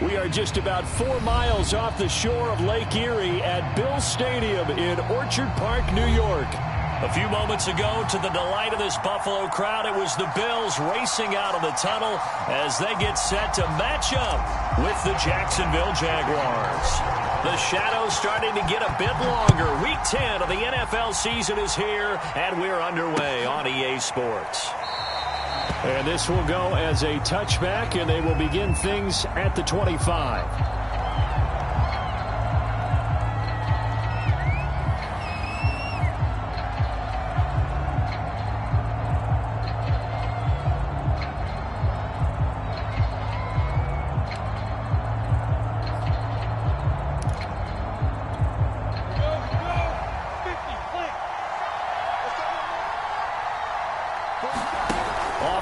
We are just about 4 miles off the shore of Lake Erie at Bill Stadium in Orchard Park, New York. A few moments ago, to the delight of this Buffalo crowd, it was the Bills racing out of the tunnel as they get set to match up with the Jacksonville Jaguars. The shadow's starting to get a bit longer. Week 10 of the NFL season is here, and we're underway on EA Sports. And this will go as a touchback, and they will begin things at the 25.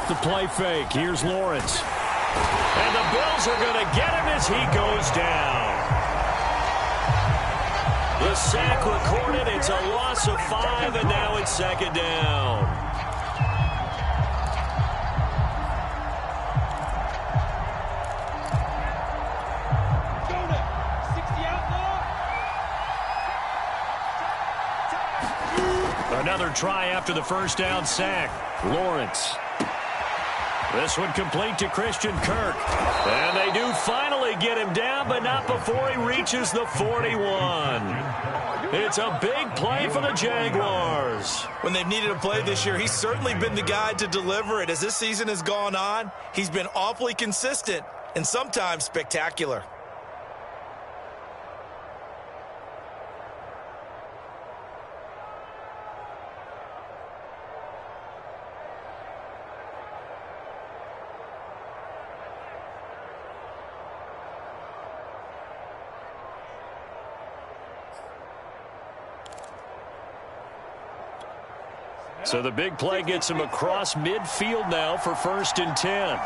The play fake. Here's Lawrence. And the Bills are going to get him as he goes down. The sack recorded. It's a loss of 5, and now it's second down. Another try after the first down sack. Lawrence. This one complete to Christian Kirk. And they do finally get him down, but not before he reaches the 41. It's a big play for the Jaguars. When they've needed a play this year, he's certainly been the guy to deliver it. As this season has gone on, he's been awfully consistent and sometimes spectacular. So the big play gets him across midfield now for 1st and 10.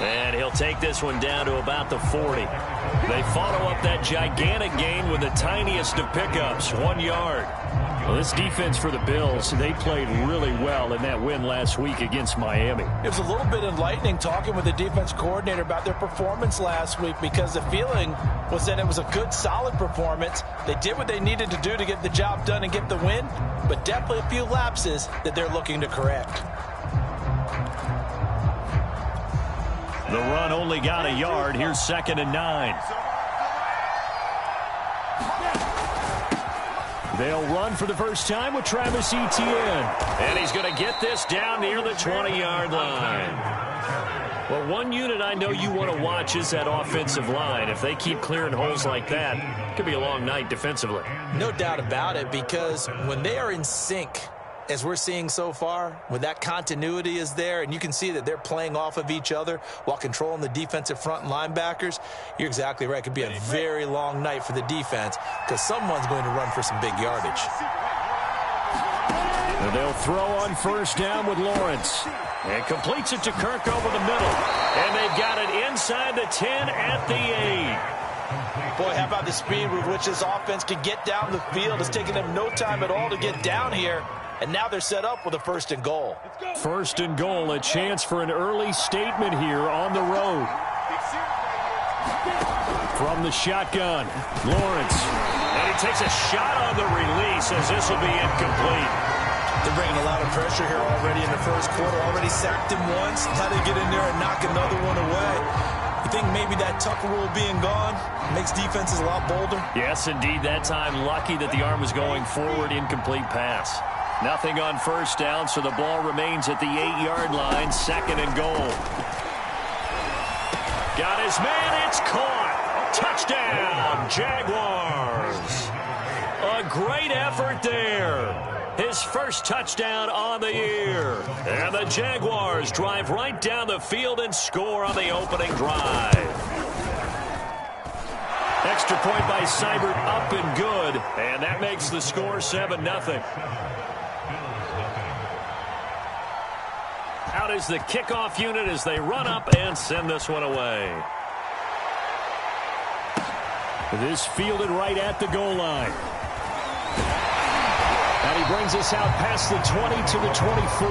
And he'll take this one down to about the 40. They follow up that gigantic gain with the tiniest of pickups, 1 yard. Well, this defense for the Bills, they played really well in that win last week against Miami. It was a little bit enlightening talking with the defense coordinator about their performance last week, because the feeling was that it was a good, solid performance. They did what they needed to do to get the job done and get the win, but definitely a few lapses that they're looking to correct. The run only got a yard. Here's 2nd and 9. They'll run for the first time with Travis Etienne. And he's going to get this down near the 20-yard line. Well, one unit I know you want to watch is that offensive line. If they keep clearing holes like that, it could be a long night defensively. No doubt about it, because when they are in sync, as we're seeing so far, when that continuity is there and you can see that they're playing off of each other while controlling the defensive front and linebackers, you're exactly right. It could be a very long night for the defense because someone's going to run for some big yardage. And they'll throw on 1st down with Lawrence. And completes it to Kirk over the middle. And they've got it inside the 10 at the 8. Boy, how about the speed with which this offense can get down the field? It's taken them no time at all to get down here. And now they're set up with a 1st and goal. 1st and goal, a chance for an early statement here on the road. From the shotgun, Lawrence. And he takes a shot on the release as this will be incomplete. They're bringing a lot of pressure here already in the first quarter. Already sacked him once. How they get in there and knock another one away. You think maybe that Tucker rule being gone makes defenses a lot bolder? Yes, indeed. That time, lucky that the arm was going forward, incomplete pass. Nothing on 1st down, so the ball remains at the 8-yard line, 2nd and goal. Got his man, it's caught. Touchdown, Jaguars. A great effort there. His first touchdown on the year. And the Jaguars drive right down the field and score on the opening drive. Extra point by Seibert, up and good. And that makes the score 7-0. Out is the kickoff unit as they run up and send this one away. This fielded right at the goal line. And he brings us out past the 20 to the 24.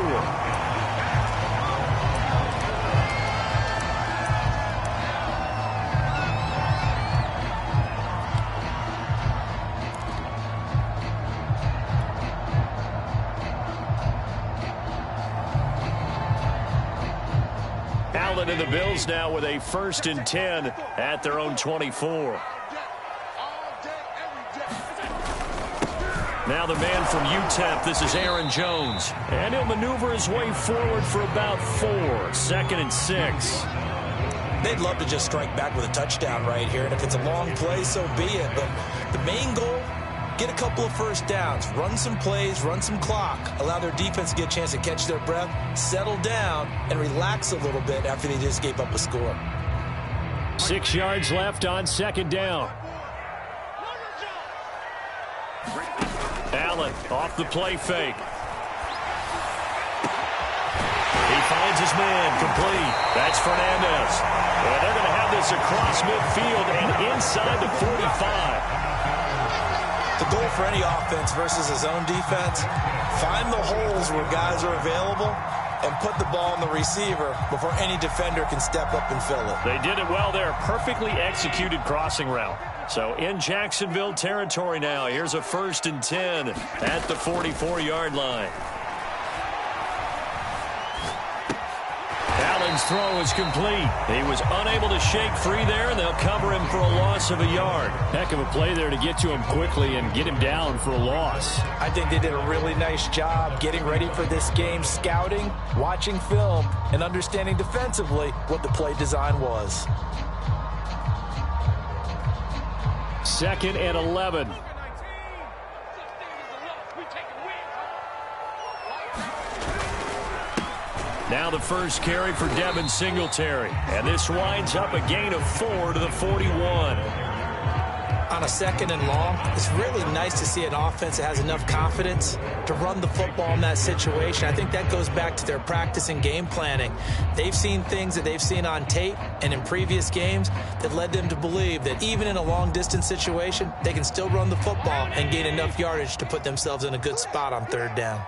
Allen and the Bills now with a 1st and 10 at their own 24. Now the man from UTEP, this is Aaron Jones. And he'll maneuver his way forward for about 4. 2nd and 6. They'd love to just strike back with a touchdown right here. And if it's a long play, so be it. But the main goal, get a couple of first downs, run some plays, run some clock, allow their defense to get a chance to catch their breath, settle down, and relax a little bit after they just gave up a score. 6 yards left on 2nd down. Allen off the play fake. He finds his man, complete. That's Fernandez. And they're going to have this across midfield and inside the 45. The goal for any offense versus his own defense, find the holes where guys are available and put the ball on the receiver before any defender can step up and fill it. They did it well there. Perfectly executed crossing route. So in Jacksonville territory now. Here's a 1st and 10 at the 44-yard line. Allen's throw is complete. He was unable to shake free there, and they'll cover him for a loss of a yard. Heck of a play there to get to him quickly and get him down for a loss. I think they did a really nice job getting ready for this game, scouting, watching film, and understanding defensively what the play design was. 2nd and 11. Now the first carry for Devin Singletary. And this winds up a gain of 4 to the 41. On a 2nd and long, it's really nice to see an offense that has enough confidence to run the football in that situation. I think that goes back to their practice and game planning. They've seen things that they've seen on tape and in previous games that led them to believe that even in a long-distance situation, they can still run the football and gain enough yardage to put themselves in a good spot on 3rd down.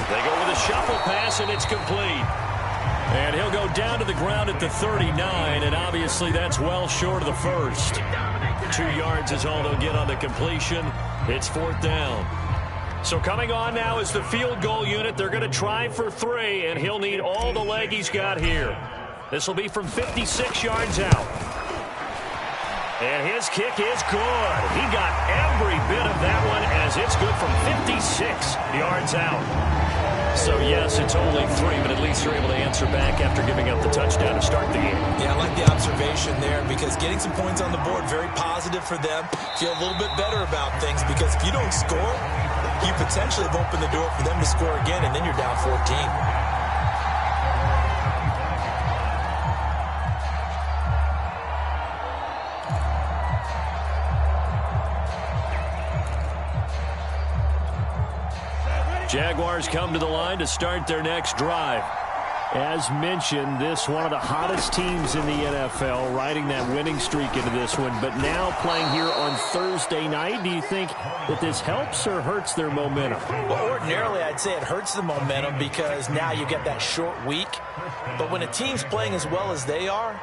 They go with a shuffle pass, and it's complete. And he'll go down to the ground at the 39, and obviously that's well short of the first. 2 yards is all they'll get on the completion. It's 4th down. So coming on now is the field goal unit. They're going to try for 3, and he'll need all the leg he's got here. This will be from 56 yards out. And his kick is good. He got every bit of that one as it's good from 56 yards out. So, yes, it's only 3, but at least they're able to answer back after giving up the touchdown to start the game. Yeah, I like the observation there because getting some points on the board, very positive for them. Feel a little bit better about things because if you don't score, you potentially have opened the door for them to score again, and then you're down 14. Jaguars come to the line to start their next drive. As mentioned, this one of the hottest teams in the NFL, riding that winning streak into this one, but now playing here on Thursday night. Do you think that this helps or hurts their momentum? Well, ordinarily, I'd say it hurts the momentum because now you get that short week. But when a team's playing as well as they are,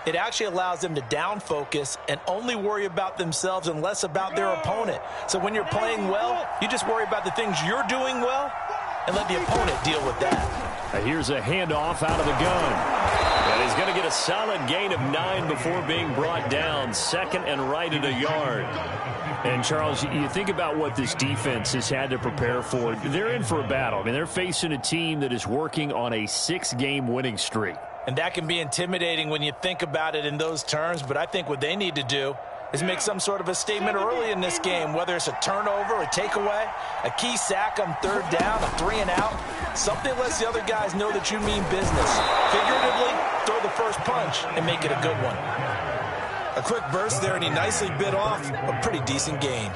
it actually allows them to down focus and only worry about themselves and less about their opponent. So when you're playing well, you just worry about the things you're doing well and let the opponent deal with that. Here's a handoff out of the gun. And he's going to get a solid gain of 9 before being brought down. 2nd and right at a yard. And, Charles, you think about what this defense has had to prepare for. They're in for a battle. I mean, they're facing a team that is working on a 6-game winning streak. And that can be intimidating when you think about it in those terms, but I think what they need to do is make some sort of a statement early in this game, whether it's a turnover, a takeaway, a key sack on 3rd down, a 3 and out, something that lets the other guys know that you mean business. Figuratively, throw the first punch and make it a good one. A quick burst there, and he nicely bit off a pretty decent gain.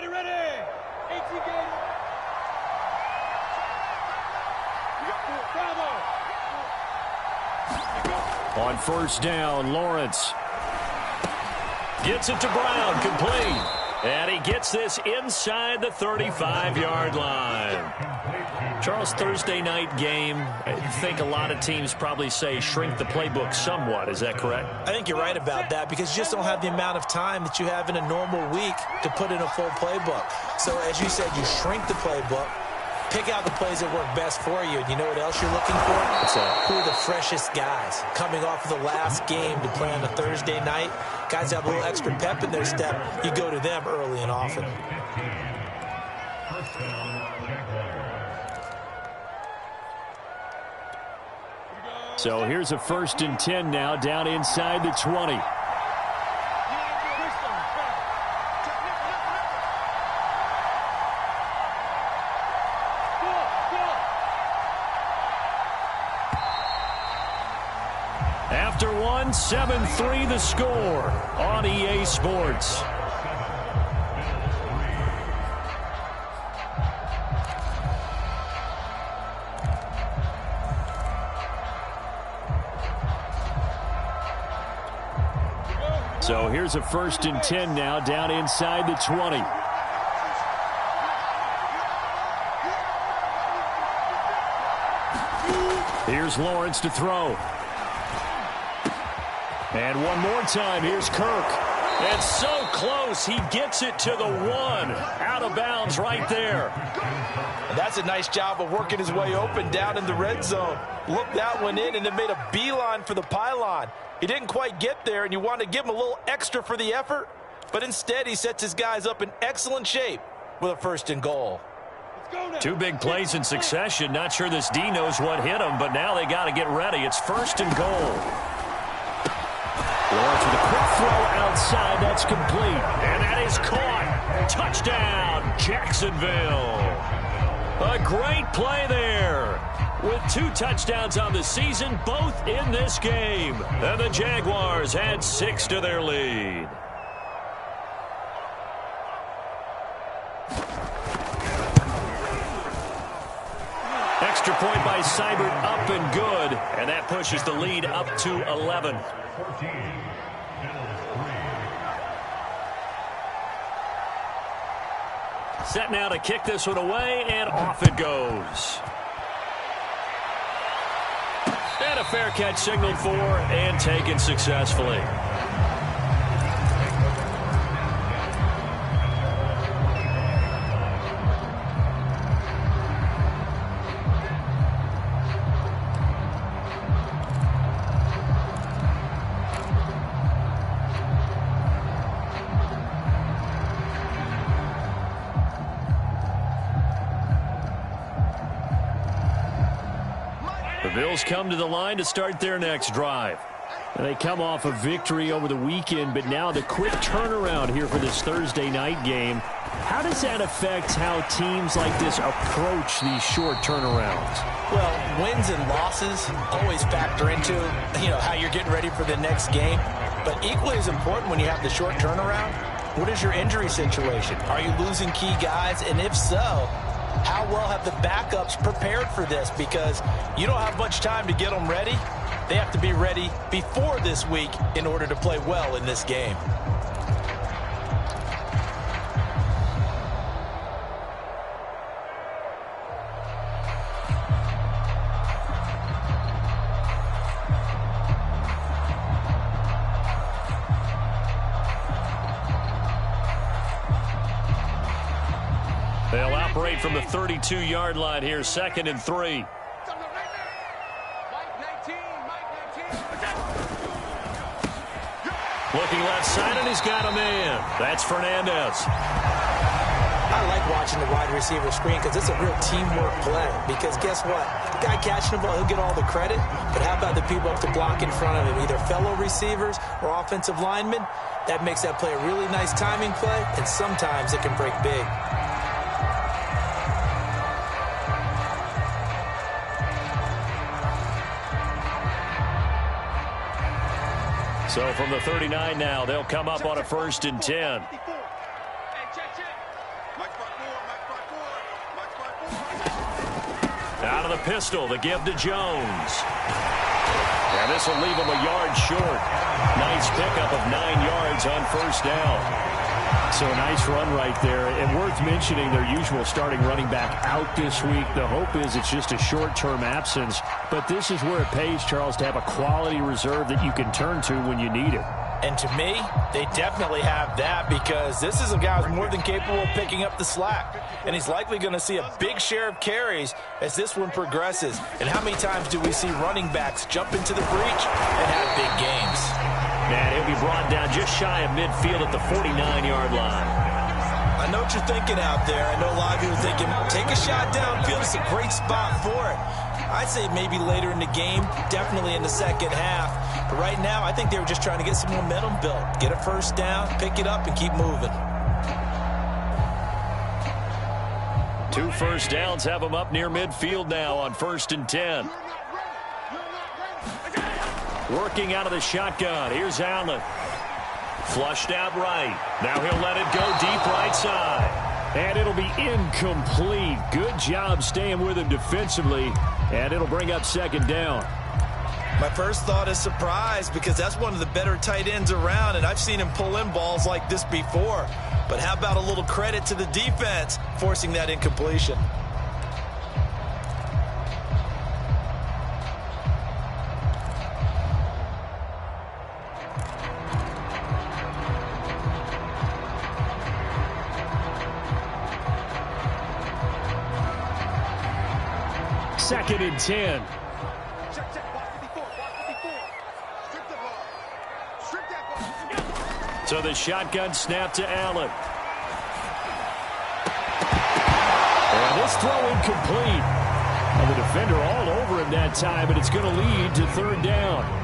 Ready. 18 Gators. You got 4. On 1st down, Lawrence gets it to Brown, complete. And he gets this inside the 35-yard line. Charles, Thursday night game, I think a lot of teams probably say shrink the playbook somewhat. Is that correct? I think you're right about that because you just don't have the amount of time that you have in a normal week to put in a full playbook. So as you said, you shrink the playbook, pick out the plays that work best for you. And you know what else you're looking for? What's that? Who are the freshest guys coming off of the last game to play on a Thursday night? Guys have a little extra pep in their step. You go to them early and often. So here's a 1st and 10 now, down inside the 20. After one, 7-3 the score on EA Sports. So here's a 1st and 10 now, down inside the 20. Here's Lawrence to throw. And one more time, here's Kirk. And so close, he gets it to the 1. Out of bounds right there. And that's a nice job of working his way open down in the red zone. Looked that one in and then made a beeline for the pylon. He didn't quite get there, and you want to give him a little extra for the effort. But instead, he sets his guys up in excellent shape with a 1st and goal. 2 big plays in succession. Not sure this D knows what hit him, but now they got to get ready. It's 1st and goal. Lawrence with a quick throw outside. That's complete. And that is caught. Touchdown, Jacksonville. A great play there. With 2 touchdowns on the season, both in this game. And the Jaguars add 6 to their lead. Extra point by Seibert, up and good. And that pushes the lead up to 11. Set now to kick this one away, and off it goes. And a fair catch signaled for and taken successfully. The Bills come to the line to start their next drive. And they come off a victory over the weekend, but now the quick turnaround here for this Thursday night game. How does that affect how teams like this approach these short turnarounds? Well, wins and losses always factor into, how you're getting ready for the next game. But equally as important when you have the short turnaround, what is your injury situation? Are you losing key guys? And if so, how well have the backups prepared for this? Because you don't have much time to get them ready. They have to be ready before this week in order to play well in this game. They'll operate from the 32-yard line here, 2nd and 3. Looking left side, and he's got a man. That's Fernandez. I like watching the wide receiver screen because it's a real teamwork play. Because guess what? The guy catching the ball, he'll get all the credit. But how about the people up to block in front of him, either fellow receivers or offensive linemen? That makes that play a really nice timing play, and sometimes it can break big. So from the 39 now, they'll come up on a 1st and 10. Out of the pistol, the give to Jones. And this will leave him a yard short. Nice pickup of 9 yards on 1st down. So a nice run right there, and worth mentioning their usual starting running back out this week. The hope is it's just a short-term absence, but this is where it pays, Charles, to have a quality reserve that you can turn to when you need it. And to me, they definitely have that, because this is a guy who's more than capable of picking up the slack. And he's likely going to see a big share of carries as this one progresses. And how many times do we see running backs jump into the breach and have big games? And he'll be brought down just shy of midfield at the 49-yard line. I know what you're thinking out there. I know a lot of you are thinking, take a shot downfield. It's a great spot for it. I'd say maybe later in the game, definitely in the second half. But right now, I think they were just trying to get some momentum built. Get a first down, pick it up, and keep moving. 2 first downs have them up near midfield now on 1st and 10. Working out of the shotgun. Here's Allen. Flushed out right. Now he'll let it go deep right side. And it'll be incomplete. Good job staying with him defensively. And it'll bring up 2nd down. My first thought is surprise, because that's one of the better tight ends around, and I've seen him pull in balls like this before. But how about a little credit to the defense forcing that incompletion? Second and 10. So the shotgun snap to Allen. And this throw incomplete. And the defender all over him that time, and it's going to lead to 3rd down.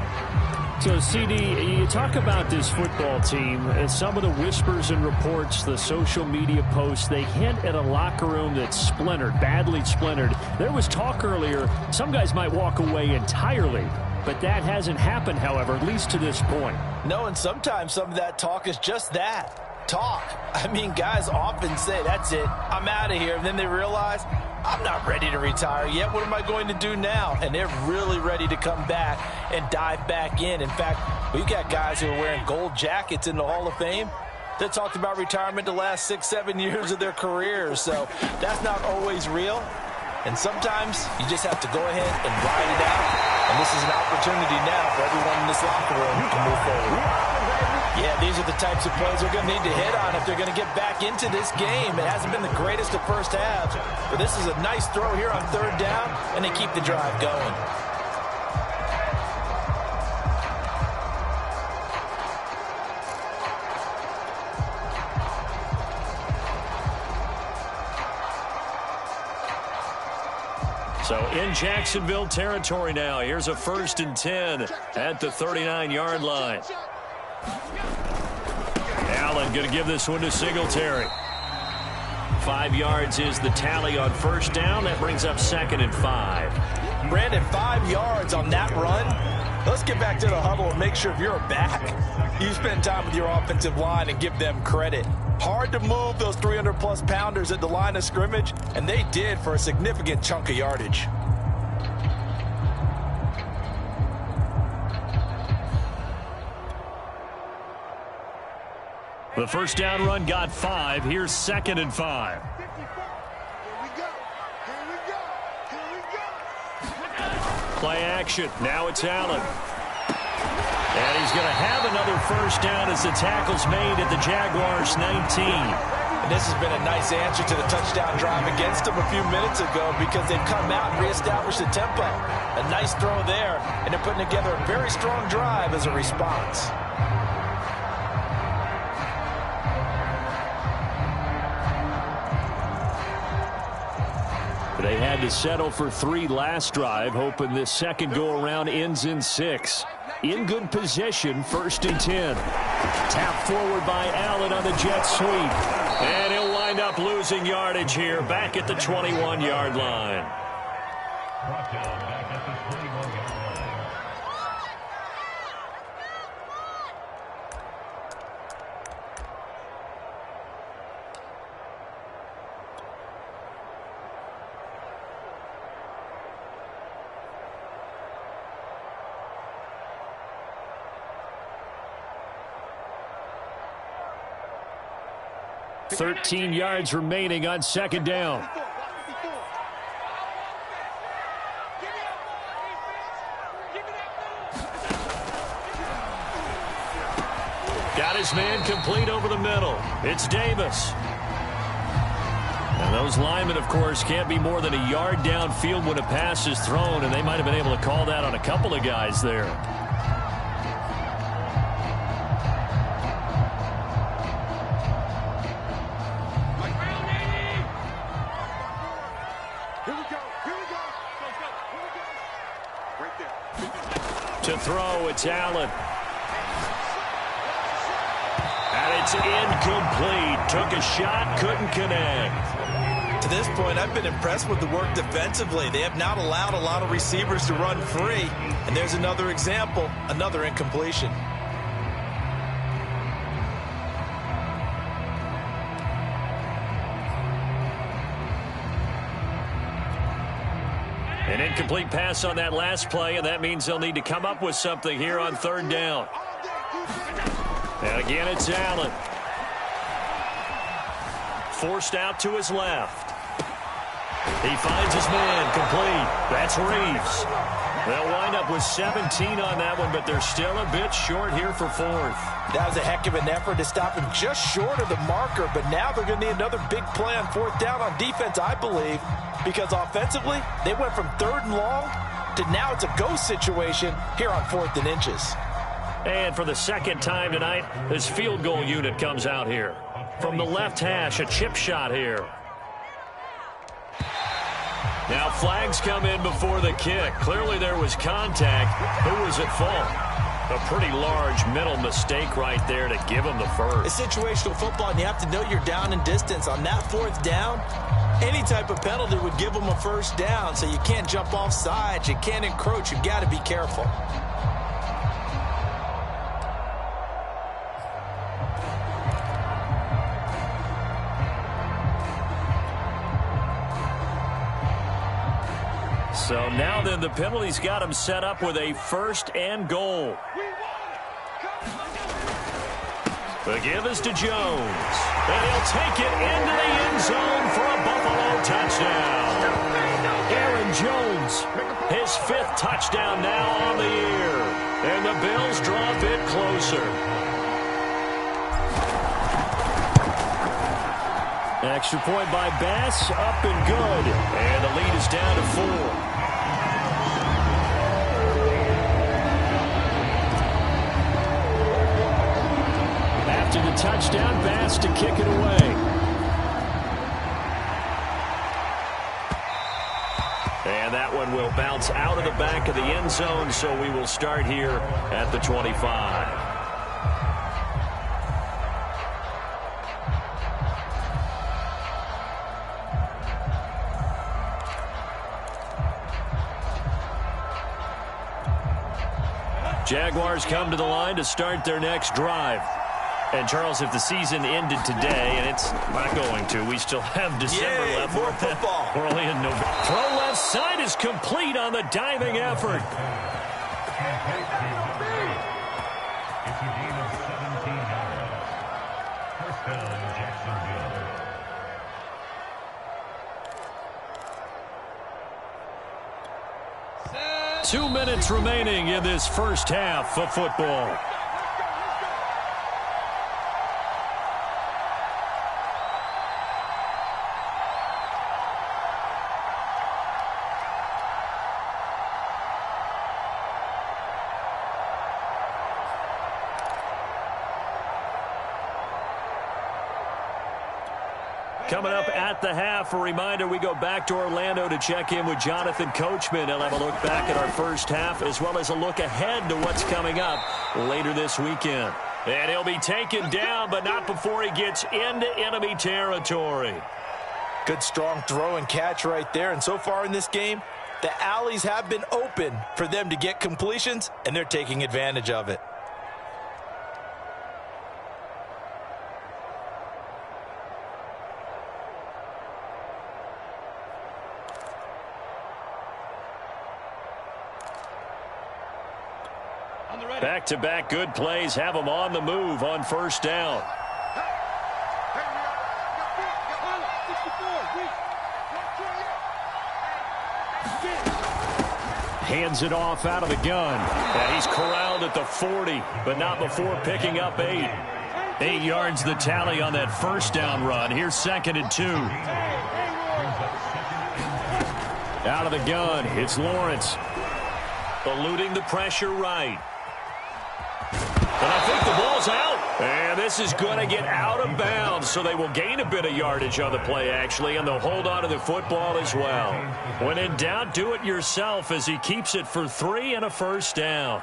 So, CD, you talk about this football team, and some of the whispers and reports, the social media posts, they hint at a locker room that's splintered, badly splintered. There was talk earlier, some guys might walk away entirely, but that hasn't happened, however, at least to this point. No, and sometimes some of that talk is just that, talk. I mean, guys often say, that's it, I'm out of here, and then they realize, I'm not ready to retire yet. What am I going to do now? And they're really ready to come back and dive back in. In fact, we've got guys who are wearing gold jackets in the Hall of Fame that talked about retirement the last 6-7 years of their careers. So that's not always real. And sometimes you just have to go ahead and ride it out. And this is an opportunity now for everyone in this locker room to move forward. Yeah, these are the types of plays they're going to need to hit on if they're going to get back into this game. It hasn't been the greatest of first halves, but this is a nice throw here on 3rd down, and they keep the drive going. So in Jacksonville territory now. Here's a 1st and 10 at the 39-yard line. Allen going to give this one to Singletary. 5 yards is the tally on 1st down. That brings up 2nd and 5. Brandon, 5 yards on that run. Let's get back to the huddle and make sure if you're a back, you spend time with your offensive line and give them credit. Hard to move those 300-plus pounders at the line of scrimmage, and they did for a significant chunk of yardage. The 1st down run got 5. Here's 2nd and 5. Play action. Now it's Allen. And he's going to have another 1st down as the tackle's made at the Jaguars' 19. And this has been a nice answer to the touchdown drive against them a few minutes ago, because they've come out and reestablished the tempo. A nice throw there, and they're putting together a very strong drive as a response. They had to settle for 3 last drive, hoping this second go-around ends in 6. In good position, 1st and 10. Tapped forward by Allen on the jet sweep. And he'll wind up losing yardage here, back at the 21-yard line. 13 yards remaining on second down. Got his man complete over the middle. It's Davis. And those linemen, of course, can't be more than a yard downfield when a pass is thrown, and they might have been able to call that on a couple of guys there. To throw, it's Allen. And it's incomplete. Took a shot, couldn't connect. To this point, I've been impressed with the work defensively. They have not allowed a lot of receivers to run free. And there's another example, another incompletion. An incomplete pass on that last play, and that means they'll need to come up with something here on third down. And again, it's Allen. Forced out to his left. He finds his man complete. That's Reeves. They'll wind up with 17 on that one, but they're still a bit short here for fourth. That was a heck of an effort to stop him just short of the marker, but now they're going to need another big play on fourth down on defense, I believe, because offensively, they went from 3rd and long to now it's a go situation here on 4th and inches. And for the second time tonight, this field goal unit comes out here. From the left hash, a chip shot here. Now flags come in before the kick. Clearly there was contact. Who was at fault? A pretty large mental mistake right there to give him the first. It's situational football, and you have to know you're down in distance. On that 4th down, any type of penalty would give them a first down, so you can't jump off sides. You can't encroach. You've got to be careful. So now then the penalty's got him set up with a 1st and goal. The give is to Jones. And he'll take it into the end zone for a Buffalo touchdown. Aaron Jones, his 5th touchdown now on the year. And the Bills draw a bit closer. Extra point by Bass, up and good. And the lead is down to 4. After the touchdown, Bass to kick it away. And that one will bounce out of the back of the end zone, so we will start here at the 25. Jaguars come to the line to start their next drive. And, Charles, if the season ended today, and it's not going to, we still have December left. More football. We're only in November. Throw left side is complete on the diving effort. Set. 2 minutes remaining in this first half of football. Coming up at the half, a reminder, we go back to Orlando to check in with Jonathan Coachman. He'll have a look back at our first half as well as a look ahead to what's coming up later this weekend. And he'll be taken down, but not before he gets into enemy territory. Good strong throw and catch right there. And so far in this game, the alleys have been open for them to get completions, and they're taking advantage of it. Back-to-back good plays have them on the move on first down. Hands it off out of the gun. And he's corralled at the 40, but not before picking up 8. 8 yards the tally on that first down run. Here's 2nd and 2. Out of the gun, it's Lawrence. Eluding the pressure right. And I think the ball's out. And this is going to get out of bounds, so they will gain a bit of yardage on the play, actually, and they'll hold on to the football as well. When in doubt, do it yourself as he keeps it for 3 and a first down.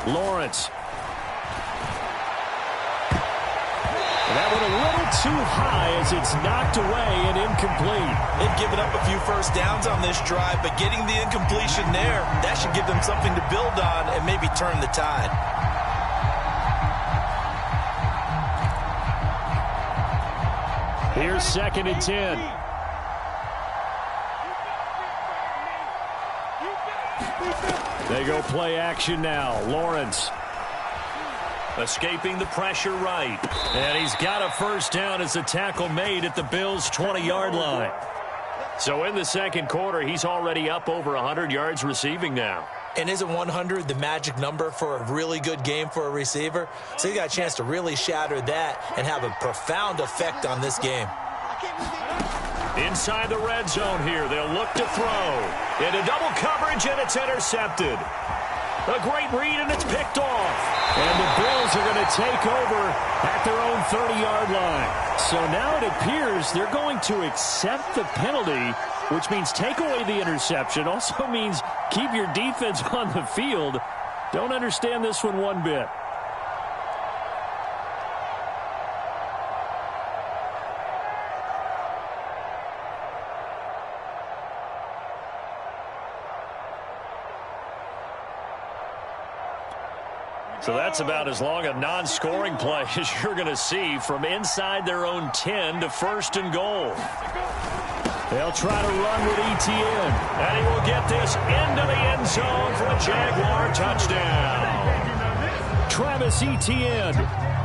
Lawrence. That one a little too high as it's knocked away and incomplete. They've given up a few first downs on this drive, but getting the incompletion there, that should give them something to build on and maybe turn the tide. Here's 2nd and 10. They go play action now. Lawrence escaping the pressure right. And he's got a first down as the tackle made at the Bills' 20-yard line. So in the second quarter, he's already up over 100 yards receiving now. And isn't 100 the magic number for a really good game for a receiver? So he got a chance to really shatter that and have a profound effect on this game. Inside the red zone here, they'll look to throw. Into double coverage, and it's intercepted. A great read, and it's picked off. And the Bills are going to take over at their own 30-yard line. So now it appears they're going to accept the penalty, which means take away the interception. Also means keep your defense on the field. Don't understand this one bit. So that's about as long a non-scoring play as you're going to see from inside their own 10 to 1st and goal. They'll try to run with Etienne, and he will get this into the end zone for a Jaguar touchdown. Travis Etienne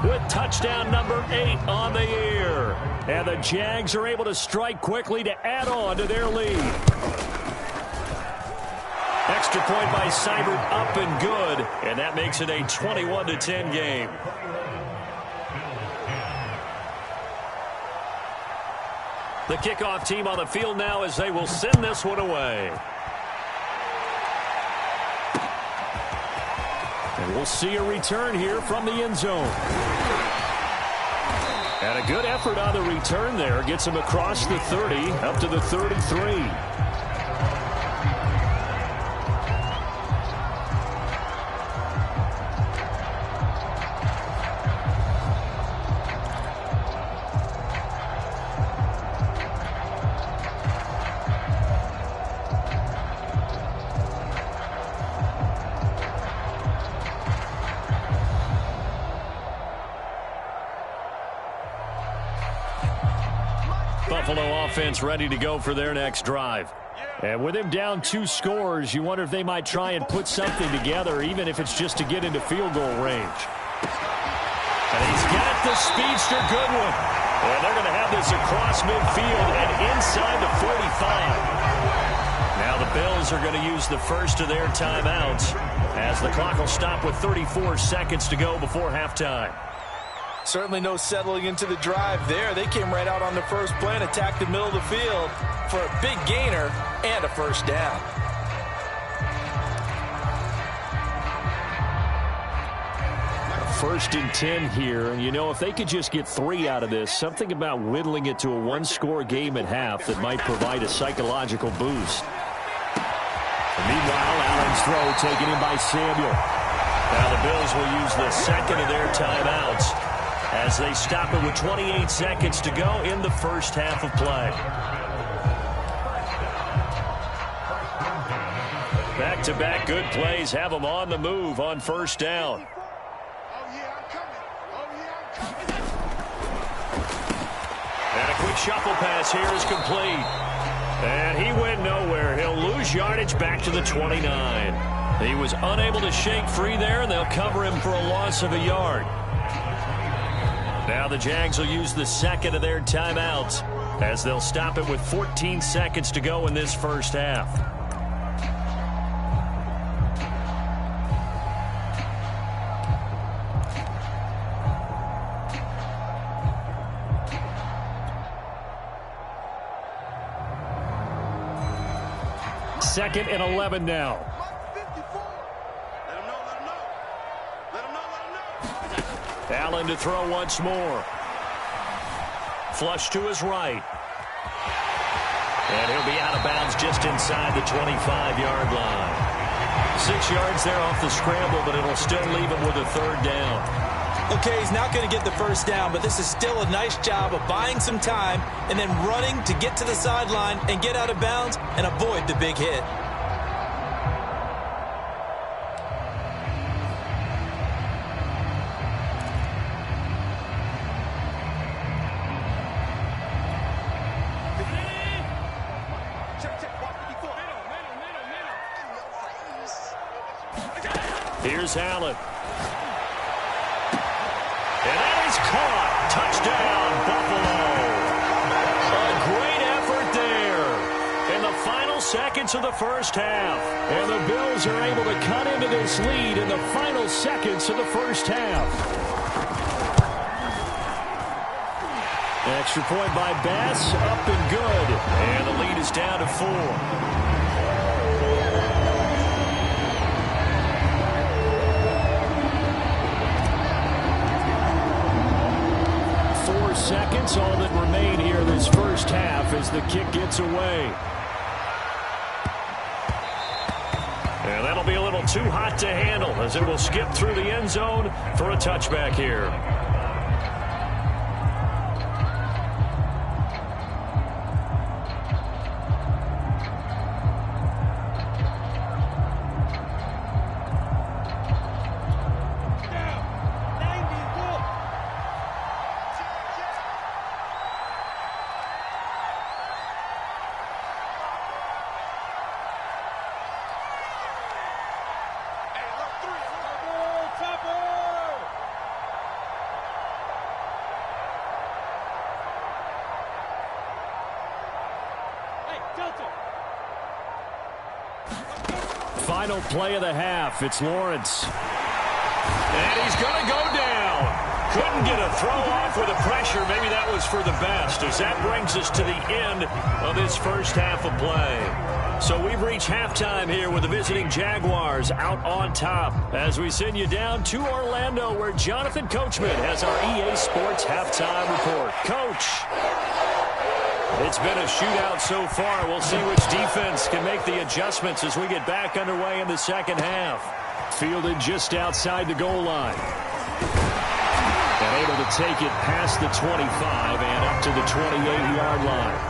with touchdown number 8 on the year. And the Jags are able to strike quickly to add on to their lead. Extra point by Seibert up and good, and that makes it a 21-10 game. The kickoff team on the field now as they will send this one away. And we'll see a return here from the end zone. And a good effort on the return there. Gets him across the 30, up to the 33. Buffalo offense ready to go for their next drive. And with him down 2 scores, you wonder if they might try and put something together, even if it's just to get into field goal range. And he's got the speedster Goodwin. And they're going to have this across midfield and inside the 45. Now the Bills are going to use the first of their timeouts as the clock will stop with 34 seconds to go before halftime. Certainly no settling into the drive there. They came right out on the first play and attacked the middle of the field for a big gainer and a first down. First and 10 here, and you know, if they could just get 3 out of this, something about whittling it to a 1-score game at half that might provide a psychological boost. And meanwhile, Allen's throw taken in by Samuel. Now the Bills will use the second of their timeouts as they stop it with 28 seconds to go in the first half of play. Back-to-back good plays have them on the move on first down. And a quick shuffle pass here is complete. And he went nowhere. He'll lose yardage back to the 29. He was unable to shake free there, and they'll cover him for a loss of a yard. Now the Jags will use the second of their timeouts as they'll stop it with 14 seconds to go in this first half. Second and 11 now. Allen to throw once more. Flush to his right. And he'll be out of bounds just inside the 25-yard line. 6 yards there off the scramble, but it'll still leave him with a third down. Okay, he's not going to get the first down, but this is still a nice job of buying some time and then running to get to the sideline and get out of bounds and avoid the big hit. Here's Allen. And that is caught. Touchdown, Buffalo. A great effort there in the final seconds of the first half. And the Bills are able to cut into this lead in the final seconds of the first half. Extra point by Bass, up and good. And the lead is down to 4. 4 seconds, all that remain here this first half as the kick gets away. And that'll be a little too hot to handle as it will skip through the end zone for a touchback here. Final play of the half. It's Lawrence. And he's going to go down. Couldn't get a throw off with the pressure. Maybe that was for the best, as that brings us to the end of this first half of play. So we've reached halftime here with the visiting Jaguars out on top as we send you down to Orlando, where Jonathan Coachman has our EA Sports halftime report. Coach, it's been a shootout so far. We'll see which defense can make the adjustments as we get back underway in the second half. Fielded just outside the goal line. And able to take it past the 25 and up to the 28-yard line.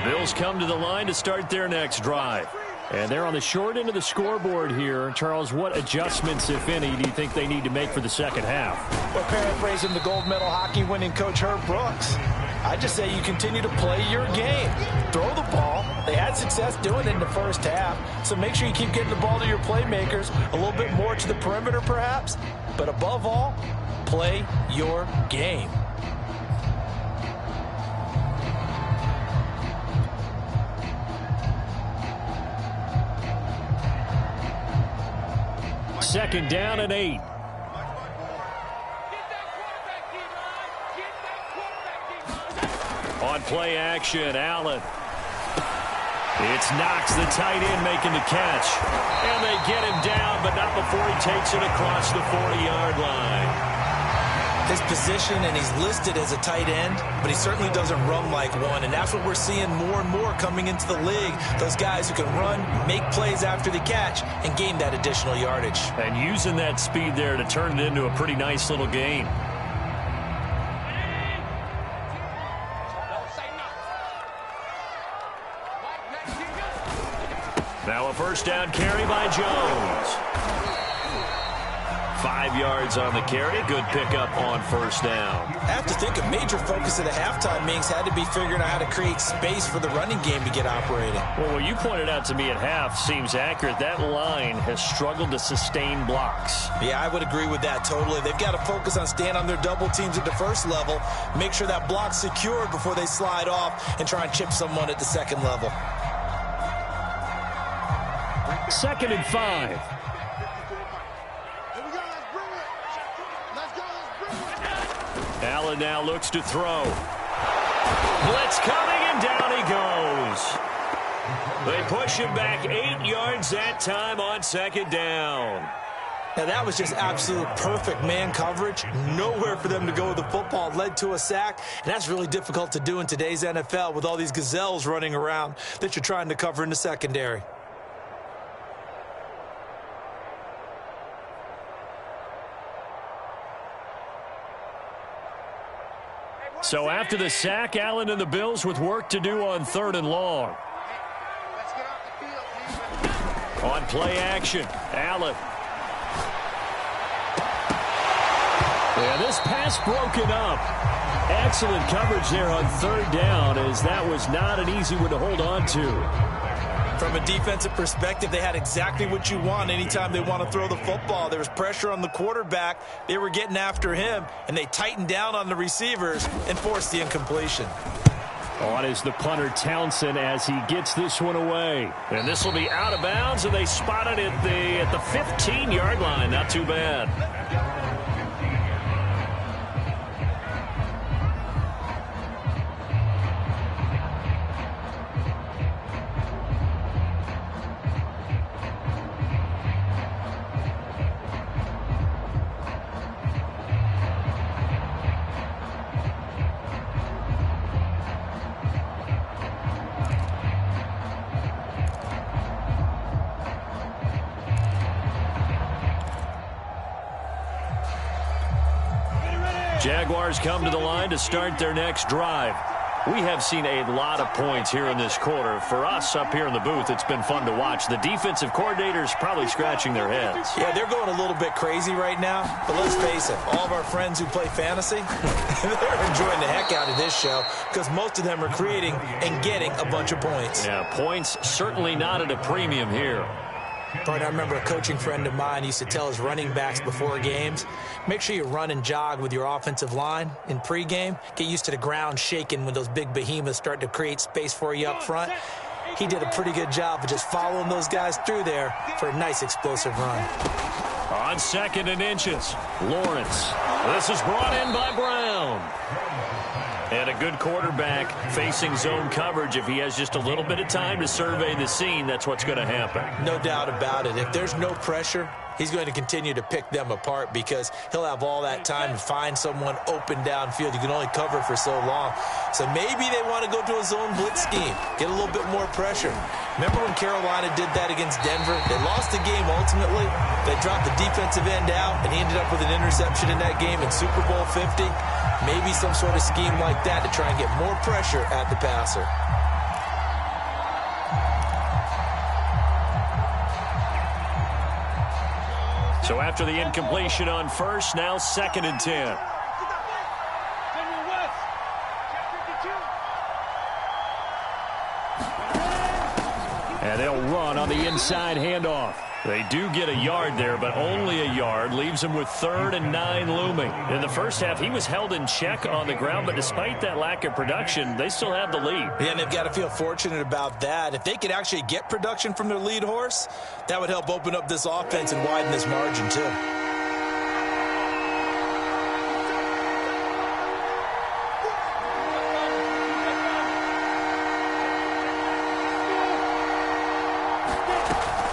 Bills come to the line to start their next drive. And they're on the short end of the scoreboard here. Charles, what adjustments, if any, do you think they need to make for the second half? Well, paraphrasing the gold medal hockey winning coach Herb Brooks, I just say you continue to play your game. Throw the ball. They had success doing it in the first half. So make sure you keep getting the ball to your playmakers, a little bit more to the perimeter perhaps. But above all, play your game. Second down and 8. On play action, Allen. It's Knox, the tight end, making the catch. And they get him down, but not before he takes it across the 40-yard line. His position, and he's listed as a tight end, but he certainly doesn't run like one, and that's what we're seeing more and more coming into the league. Those guys who can run, make plays after the catch, and gain that additional yardage. And using that speed there to turn it into a pretty nice little gain. Now a first down carry by Jones. 5 yards on the carry. Good pickup on first down. I have to think a major focus of the halftime meetings had to be figuring out how to create space for the running game to get operating. Well, what you pointed out to me at half seems accurate. That line has struggled to sustain blocks. Yeah, I would agree with that totally. They've got to focus on staying on their double teams at the first level, make sure that block's secured before they slide off and try and chip someone at the second level. 2nd and 5. Allen now looks to throw. Blitz coming, and down he goes. They push him back 8 yards that time on 2nd down. Now, that was just absolute perfect man coverage. Nowhere for them to go with the football. Led to a sack, and that's really difficult to do in today's NFL with all these gazelles running around that you're trying to cover in the secondary. So after the sack, Allen and the Bills with work to do on 3rd and long. On play action, Allen. Yeah, this pass broken up. Excellent coverage there on 3rd down, as that was not an easy one to hold on to. From a defensive perspective, they had exactly what you want anytime they want to throw the football. There was pressure on the quarterback. They were getting after him, and they tightened down on the receivers and forced the incompletion. On is the punter, Townsend, as he gets this one away. And this will be out of bounds, and they spot it at the 15-yard line. Not too bad. Jaguars come to the line to start their next drive. We have seen a lot of points here in this quarter. For us up here in the booth, it's been fun to watch. The defensive coordinators probably scratching their heads. Yeah, they're going a little bit crazy right now. But let's face it, all of our friends who play fantasy, they're enjoying the heck out of this show because most of them are creating and getting a bunch of points. Yeah, points certainly not at a premium here. I remember a coaching friend of mine used to tell his running backs before games, make sure you run and jog with your offensive line in pregame. Get used to the ground shaking when those big behemoths start to create space for you up front. He did a pretty good job of just following those guys through there for a nice explosive run. On 2nd and inches, Lawrence. This is brought in by Brown. And a good quarterback facing zone coverage. If he has just a little bit of time to survey the scene, that's what's going to happen. No doubt about it. If there's no pressure, he's going to continue to pick them apart because he'll have all that time to find someone open downfield. You can only cover for so long. So maybe they want to go to a zone blitz scheme, get a little bit more pressure. Remember when Carolina did that against Denver? They lost the game ultimately. They dropped the defensive end out, and he ended up with an interception in that game in Super Bowl 50. Maybe some sort of scheme like that to try and get more pressure at the passer. So after the incompletion on first, now 2nd and 10. And they'll run on the inside handoff. They do get a yard there, but only a yard. Leaves him with 3rd and 9 looming. In the first half, he was held in check on the ground, but despite that lack of production, they still have the lead. Yeah, and they've got to feel fortunate about that. If they could actually get production from their lead horse, that would help open up this offense and widen this margin, too.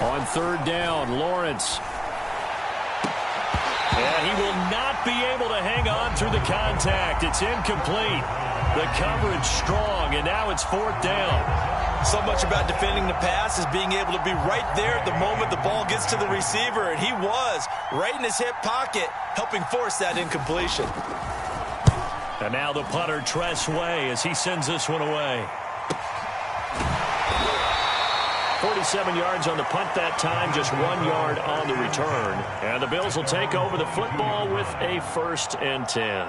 On third down, Lawrence. And he will not be able to hang on through the contact. It's incomplete. The coverage strong, and now it's fourth down. So much about defending the pass is being able to be right there at the moment the ball gets to the receiver, and he was right in his hip pocket, helping force that incompletion. And now the punter, Tress Way, as he sends this one away. 47 yards on the punt that time, just 1 yard on the return. And the Bills will take over the football with a 1st and 10.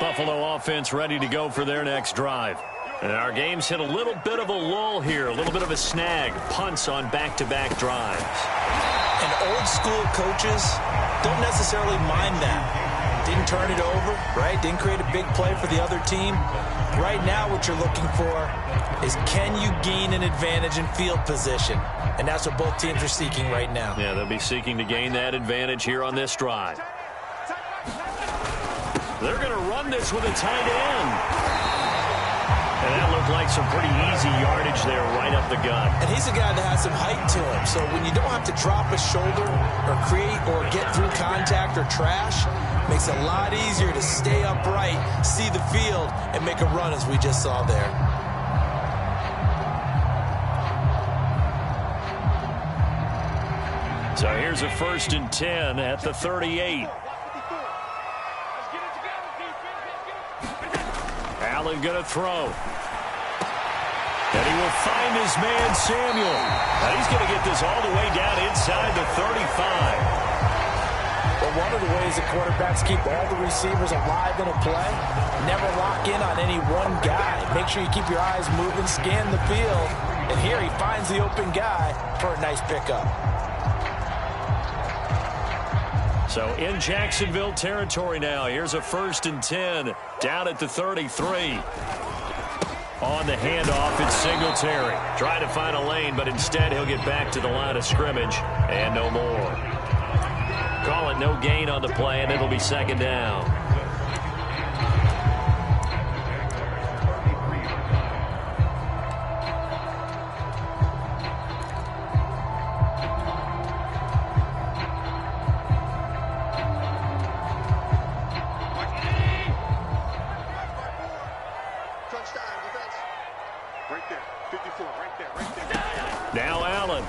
Buffalo offense ready to go for their next drive. And our game's hit a little bit of a lull here, a little bit of a snag. Punts on back-to-back drives. And old school coaches don't necessarily mind that. Didn't turn it over, right? Didn't create a big play for the other team. Right now what you're looking for is, can you gain an advantage in field position? And that's what both teams are seeking right now. Yeah, they'll be seeking to gain that advantage here on this drive. They're going to run this with a tight end. And that looked like some pretty easy yardage there right up the gut. And he's a guy that has some height to him. So when you don't have to drop a shoulder or create or get through contact or trash, makes it a lot easier to stay upright, see the field, and make a run as we just saw there. So here's a 1st and 10 at the 38. Allen going to throw. And he will find his man, Samuel. Now he's going to get this all the way down inside the 35. Well, one of the ways that quarterbacks keep all the receivers alive in a play, never lock in on any one guy. Make sure you keep your eyes moving, scan the field. And here he finds the open guy for a nice pickup. So in Jacksonville territory now. Here's a 1st and 10 down at the 33. On the handoff, it's Singletary. Trying to find a lane, but instead he'll get back to the line of scrimmage and no more. Call it no gain on the play, and it'll be 2nd down. Now Allen.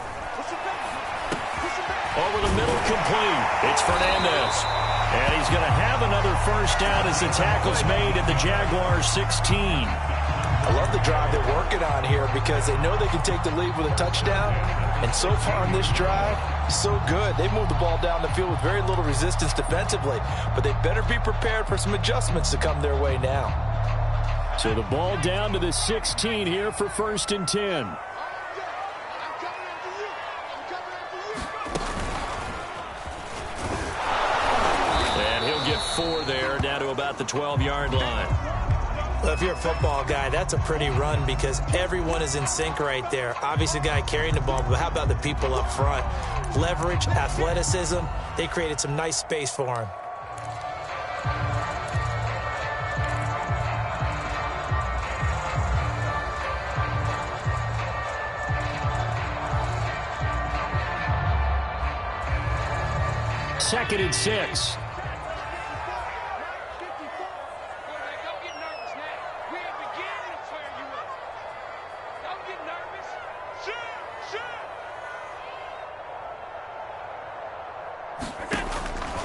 Over the middle, complete. It's Fernandez. And he's going to have another 1st down as the tackle's made at the Jaguars' 16. I love the drive they're working on here because they know they can take the lead with a touchdown. And so far on this drive, so good. They moved the ball down the field with very little resistance defensively. But they better be prepared for some adjustments to come their way now. So the ball down to the 16 here for 1st and 10. And he'll get 4 there, down to about the 12-yard line. Well, if you're a football guy, that's a pretty run because everyone is in sync right there. Obviously, the guy carrying the ball, but how about the people up front? Leverage, athleticism, they created some nice space for him. Second and 6.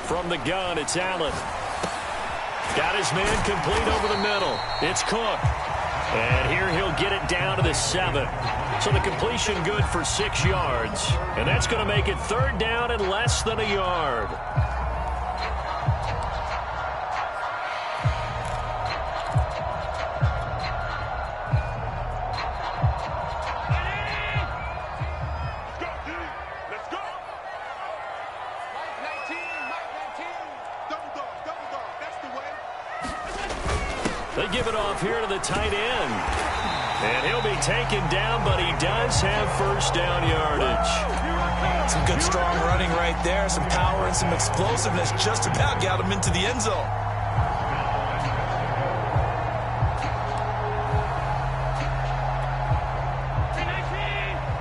From the gun, it's Allen. Got his man complete over the middle. It's Cook. And here he'll get it down to the 7. So the completion good for 6 yards. And that's going to make it 3rd down and less than a yard. They give it off here to the tight end. And he'll be taken down, but he does have 1st down yardage. Some good strong running right there. Some power and some explosiveness just about got him into the end zone.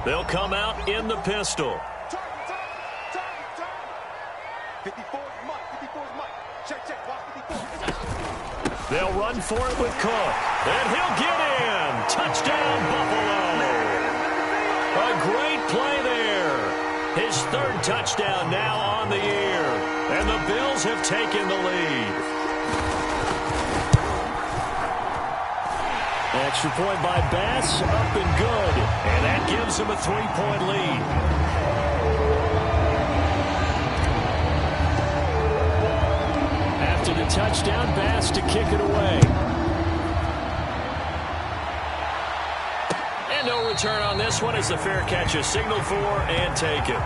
They'll come out in the pistol. 54 is Mike. 54 is Mike. Check. Watch 54. They'll run for it with Cook. And he'll get in. Touchdown, Buffalo. A great play there. His third touchdown now on the year. And the Bills have taken the lead. Extra point by Bass, up and good. And that gives him a 3-point lead. After the touchdown, Bass to kick it away. And no return on this one as the fair catch is signaled for and taken.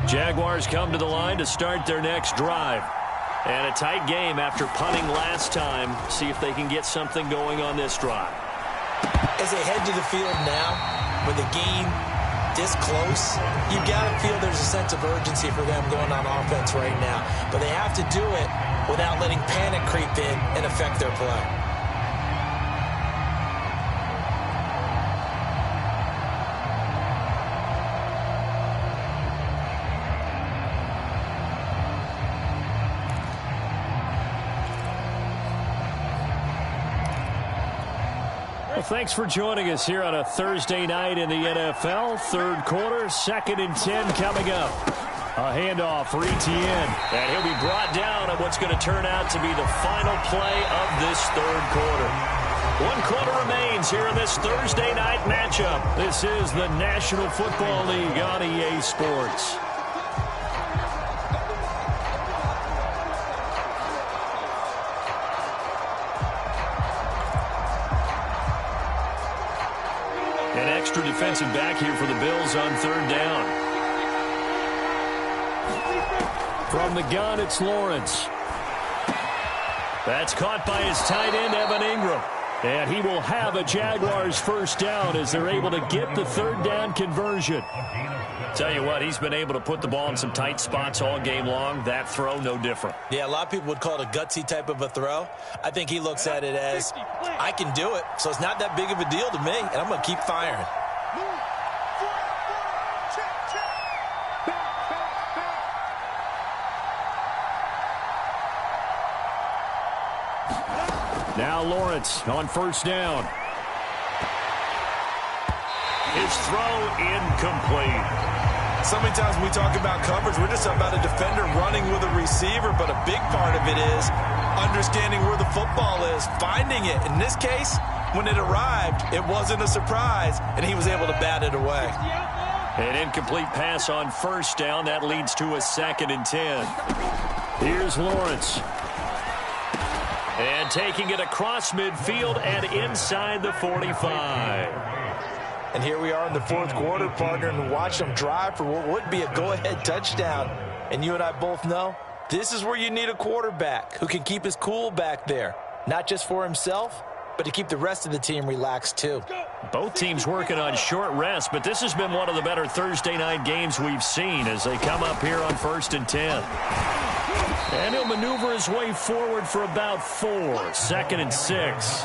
Jaguars come to the line to start their next drive. And a tight game after punting last time. See if they can get something going on this drive. As they head to the field now, with the game this close, you've got to feel there's a sense of urgency for them going on offense right now. But they have to do it without letting panic creep in and affect their play. Well, thanks for joining us here on a Thursday night in the NFL. Third quarter, 2nd and 10 coming up. A handoff for Etienne. And he'll be brought down on what's going to turn out to be the final play of this third quarter. 1 quarter remains here in this Thursday night matchup. This is the National Football League on EA Sports. An extra defensive back here for the Bills on 3rd down. From the gun, it's Lawrence. That's caught by his tight end, Evan Ingram. And he will have a Jaguars first down as they're able to get the 3rd down conversion. Tell you what, he's been able to put the ball in some tight spots all game long. That throw, no different. Yeah, a lot of people would call it a gutsy type of a throw. I think he looks at it as, I can do it, so it's not that big of a deal to me, and I'm going to keep firing. Now Lawrence on 1st down. His throw incomplete. So many times when we talk about coverage, we're just talking about a defender running with a receiver, but a big part of it is understanding where the football is, finding it. In this case, when it arrived, it wasn't a surprise, and he was able to bat it away. An incomplete pass on 1st down. That leads to a 2nd and 10. Here's Lawrence. And taking it across midfield and inside the 45. And here we are in the 4th quarter, partner, and watch them drive for what would be a go-ahead touchdown. And you and I both know this is where you need a quarterback who can keep his cool back there, not just for himself, but to keep the rest of the team relaxed too. Both teams working on short rest, but this has been one of the better Thursday night games we've seen as they come up here on 1st and 10. And he'll maneuver his way forward for about 4. 2nd and 6.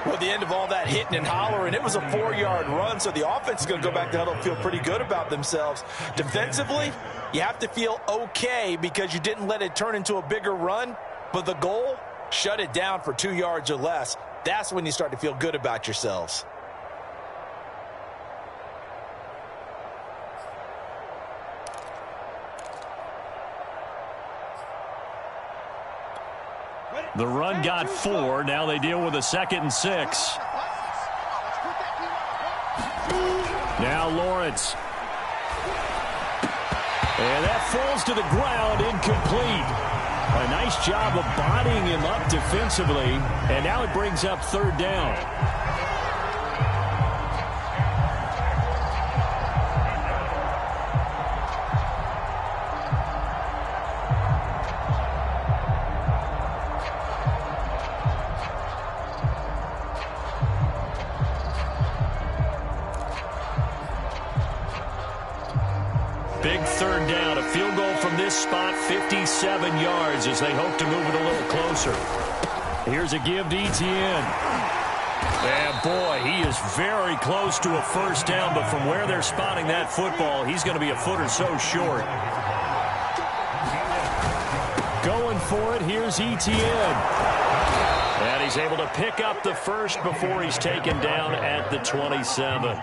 Well, at the end of all that hitting and hollering, it was a 4-yard run, so the offense is going to go back to huddle and feel pretty good about themselves. Defensively, you have to feel okay because you didn't let it turn into a bigger run, but the goal, shut it down for 2 yards or less. That's when you start to feel good about yourselves. The run got 4. Now they deal with a 2nd and 6. Now Lawrence. And that falls to the ground, incomplete. A nice job of bodying him up defensively. And now it brings up 3rd down. Big 3rd down, a field goal from this spot, 57 yards as they hope to move it a little closer. Here's a give to Etienne. And boy, he is very close to a 1st down, but from where they're spotting that football, he's going to be a foot or so short. Going for it, here's Etienne. And he's able to pick up the 1st before he's taken down at the 27.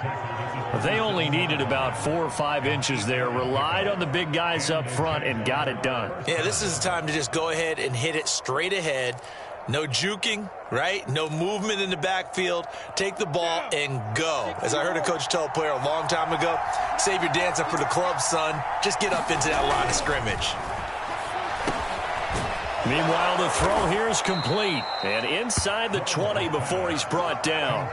They only needed about 4 or 5 inches there, relied on the big guys up front, and got it done. Yeah, this is the time to just go ahead and hit it straight ahead. No juking, right? No movement in the backfield. Take the ball and go. As I heard a coach tell a player a long time ago, save your dancing for the club, son. Just get up into that line of scrimmage. Meanwhile, the throw here is complete. And inside the 20 before he's brought down.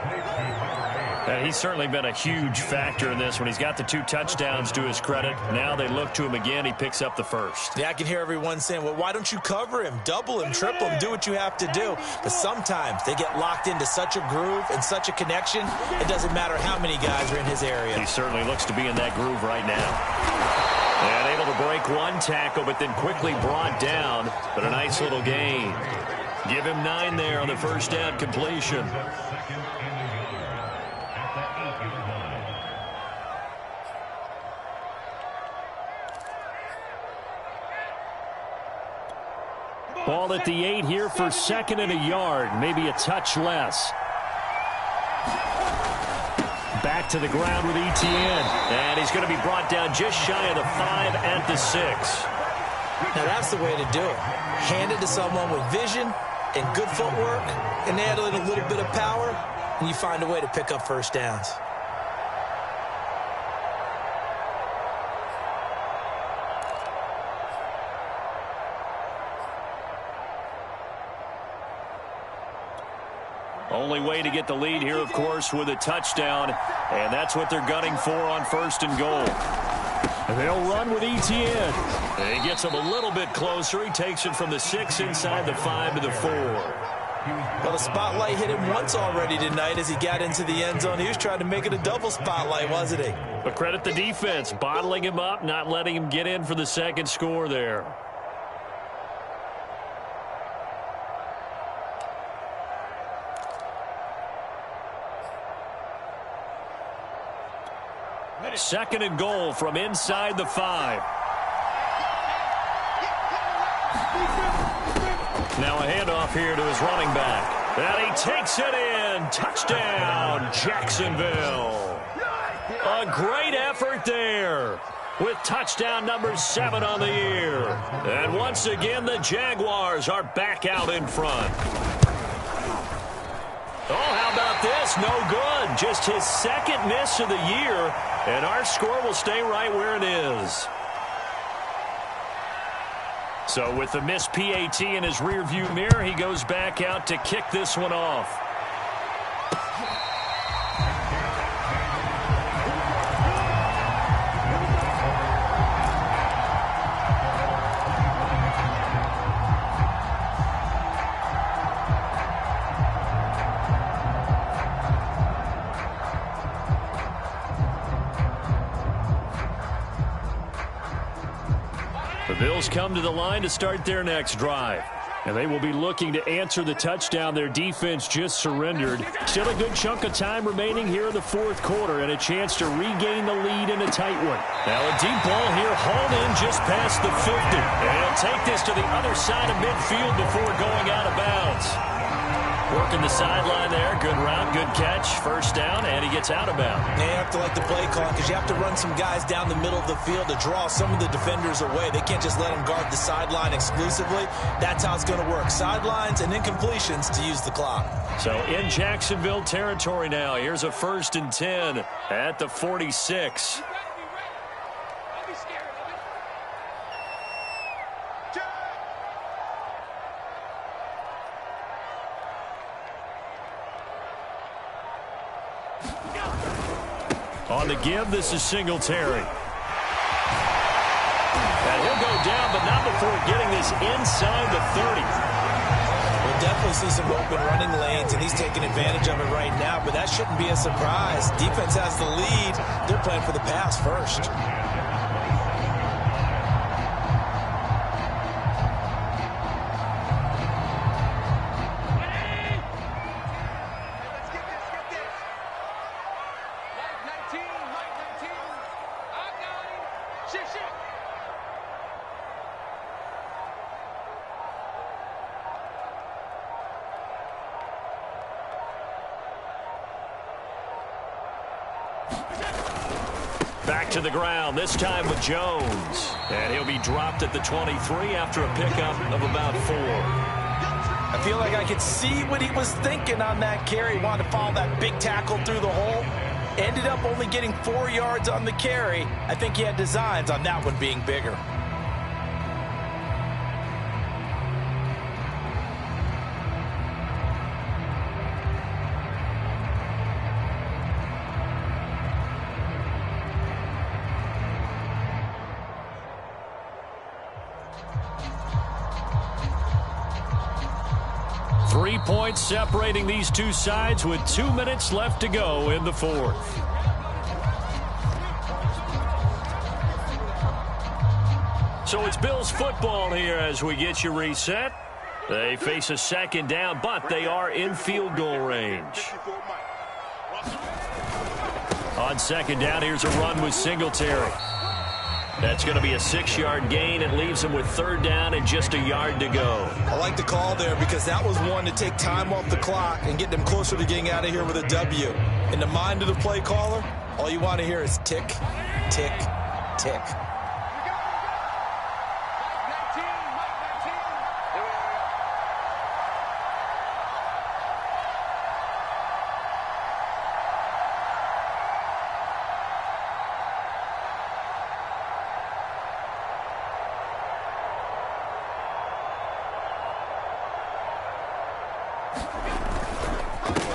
And he's certainly been a huge factor in this when he's got the 2 touchdowns to his credit. Now they look to him again. He picks up the 1st. Yeah, I can hear everyone saying, well, why don't you cover him, double him, triple him, do what you have to do. But sometimes they get locked into such a groove and such a connection, it doesn't matter how many guys are in his area. He certainly looks to be in that groove right now. And able to break 1 tackle, but then quickly brought down. But a nice little gain. Give him 9 there on the 1st down completion. Ball at the 8 here for 2nd and a yard, maybe a touch less. Back to the ground with Etienne. And he's going to be brought down just shy of the 5 at the 6. Now that's the way to do it. Hand it to someone with vision and good footwork, and add in a little bit of power, and you find a way to pick up 1st downs. Only way to get the lead here, of course, with a touchdown. And that's what they're gunning for on 1st and goal. And they'll run with Etienne. And he gets him a little bit closer. He takes it from the 6 inside the 5 to the 4. Well, the spotlight hit him once already tonight as he got into the end zone. He was trying to make it a double spotlight, wasn't he? But credit the defense, bottling him up, not letting him get in for the 2nd score there. Second and goal from inside the 5. Now a handoff here to his running back. And he takes it in. Touchdown, Jacksonville. A great effort there with touchdown number 7 on the year. And once again, the Jaguars are back out in front. Oh, how about this? No good. Just his 2nd miss of the year. And our score will stay right where it is. So with the missed PAT in his rearview mirror, he goes back out to kick this one off. The Bills come to the line to start their next drive. And they will be looking to answer the touchdown their defense just surrendered. Still a good chunk of time remaining here in the 4th quarter and a chance to regain the lead in a tight one. Now a deep ball here hauled in just past the 50. And he'll take this to the other side of midfield before going out of bounds. Working the sideline there. Good route, good catch. First down, and he gets out of bounds. And you have to like the play call because you have to run some guys down the middle of the field to draw some of the defenders away. They can't just let them guard the sideline exclusively. That's how it's going to work. Sidelines and incompletions to use the clock. So in Jacksonville territory now. Here's a 1st and 10 at the 46. On the give, this is Singletary. And he'll go down, but not before getting this inside the 30. We'll definitely see some open running lanes, and he's taking advantage of it right now, but that shouldn't be a surprise. Defense has the lead. They're playing for the pass first. Back to the ground, this time with Jones. And he'll be dropped at the 23 after a pickup of about 4. I feel like I could see what he was thinking on that carry. Wanted to follow that big tackle through the hole. Ended up only getting 4 yards on the carry. I think he had designs on that one being bigger. Three points separating these two sides with 2 minutes left to go in the 4th. So it's Bills football here as we get you reset. They face a 2nd down, but they are in field goal range. On 2nd down, here's a run with Singletary. That's going to be a 6-yard gain. It leaves him with 3rd down and just a yard to go. I like the call there because that was one to take time off the clock and get them closer to getting out of here with a W. In the mind of the play caller, all you want to hear is tick, tick, tick.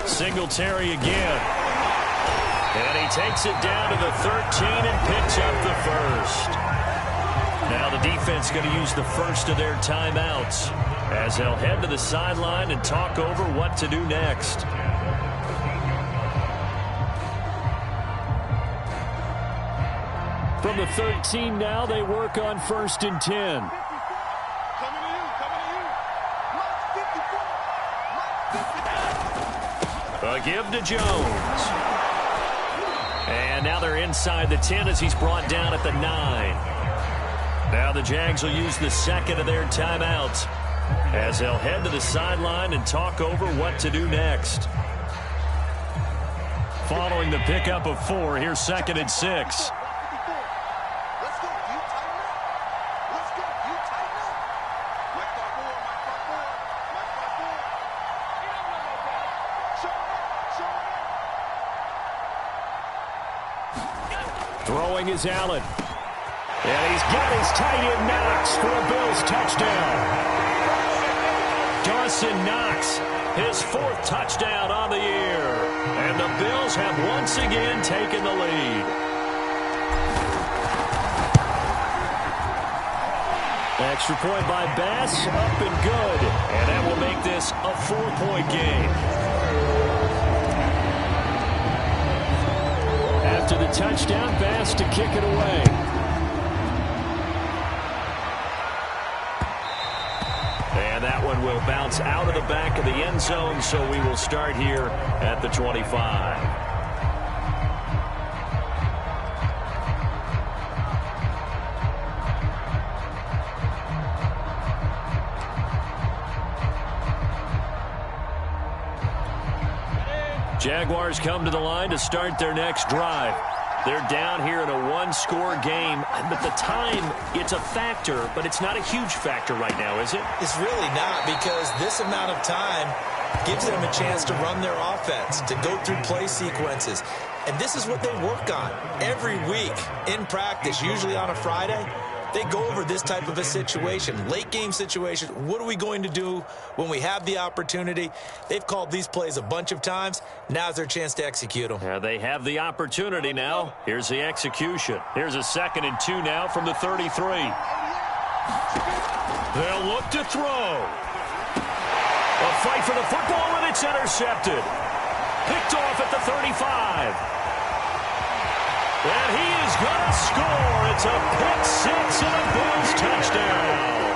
Singletary again. And he takes it down to the 13 and picks up the 1st. Now the defense going to use the first of their timeouts as they'll head to the sideline and talk over what to do next. From the 13 now, they work on 1st and 10. A give to Jones. And now they're inside the 10 as he's brought down at the 9. Now the Jags will use the 2nd of their timeouts as they'll head to the sideline and talk over what to do next. Following the pickup of 4, here's 2nd and 6. Throwing is Allen. And he's got his tight end Knox for a Bills touchdown. Dawson Knox, his 4th touchdown on the year. And the Bills have once again taken the lead. Extra point by Bass, up and good. And that will make this a 4-point game. After the touchdown, Bass to kick it away. And that one will bounce out of the back of the end zone, so we will start here at the 25. Jaguars come to the line to start their next drive. They're down here in a one-score game. But the time, it's a factor, but it's not a huge factor right now, is it? It's really not, because this amount of time gives them a chance to run their offense, to go through play sequences. And this is what they work on every week in practice, usually on a Friday. They go over this type of a situation, late game situation. What are we going to do when we have the opportunity? They've called these plays a bunch of times. Now's their chance to execute them. Yeah, they have the opportunity now. Here's the execution. Here's a 2nd and 2 now from the 33. They'll look to throw. A fight for the football, and it's intercepted. Picked off at the 35. And he is going to score. It's a pick six and a Bills touchdown.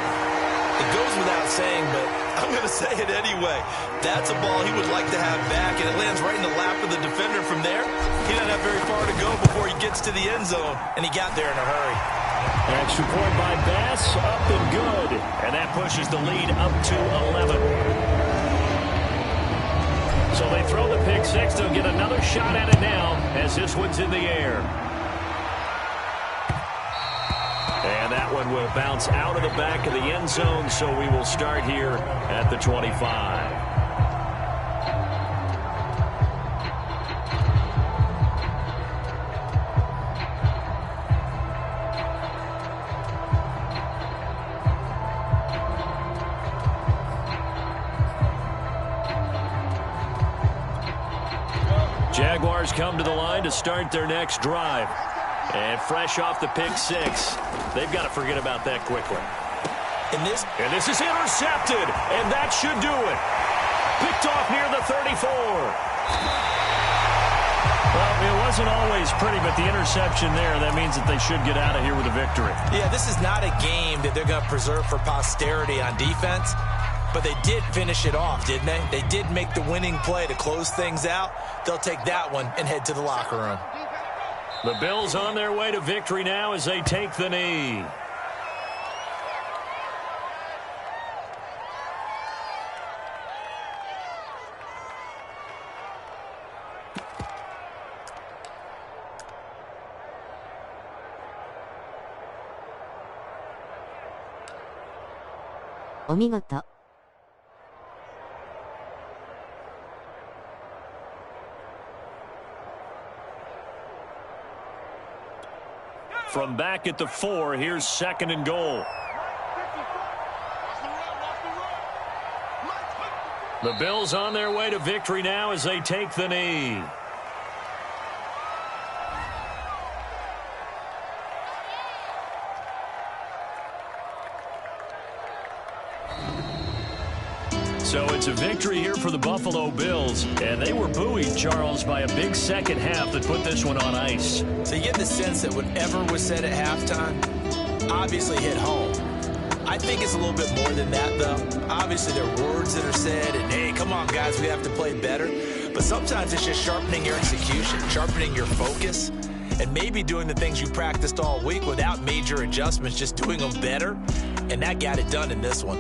It goes without saying, but I'm going to say it anyway. That's a ball he would like to have back, and it lands right in the lap of the defender from there. He doesn't have very far to go before he gets to the end zone, and he got there in a hurry. Extra point by Bass, up and good. And that pushes the lead up to 11. So they throw the pick six. They'll get another shot at it now as this one's in the air. And that one will bounce out of the back of the end zone, so we will start here at the 25. Jaguars come to the line to start their next drive. And fresh off the pick six, they've got to forget about that quickly. And this is intercepted, and that should do it. Picked off near the 34. Well, it wasn't always pretty, but the interception there, that means that they should get out of here with a victory. Yeah, this is not a game that they're going to preserve for posterity on defense. But they did finish it off, didn't they? They did make the winning play to close things out. They'll take that one and head to the locker room. The Bills on their way to victory now as they take the knee. Omigoto. From back at the 4, here's 2nd and goal. The Bills on their way to victory now as they take the knee. So it's a victory here for the Buffalo Bills, and they were buoyed, Charles, by a big second half that put this one on ice. So you get the sense that whatever was said at halftime obviously hit home. I think it's a little bit more than that, though. Obviously, there are words that are said, and, hey, come on, guys, we have to play better. But sometimes it's just sharpening your execution, sharpening your focus, and maybe doing the things you practiced all week without major adjustments, just doing them better. And that got it done in this one.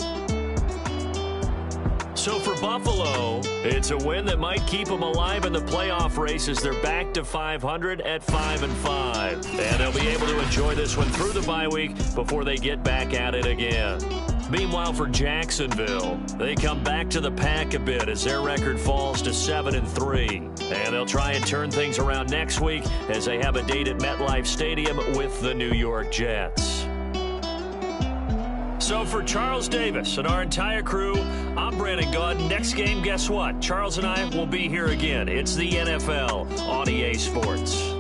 So for Buffalo, it's a win that might keep them alive in the playoff race as they're back to 500 at 5-5. And they'll be able to enjoy this one through the bye week before they get back at it again. Meanwhile, for Jacksonville, they come back to the pack a bit as their record falls to 7-3. And they'll try and turn things around next week as they have a date at MetLife Stadium with the New York Jets. So for Charles Davis and our entire crew, I'm Brandon Gaudin. Next game, guess what? Charles and I will be here again. It's the NFL on EA Sports.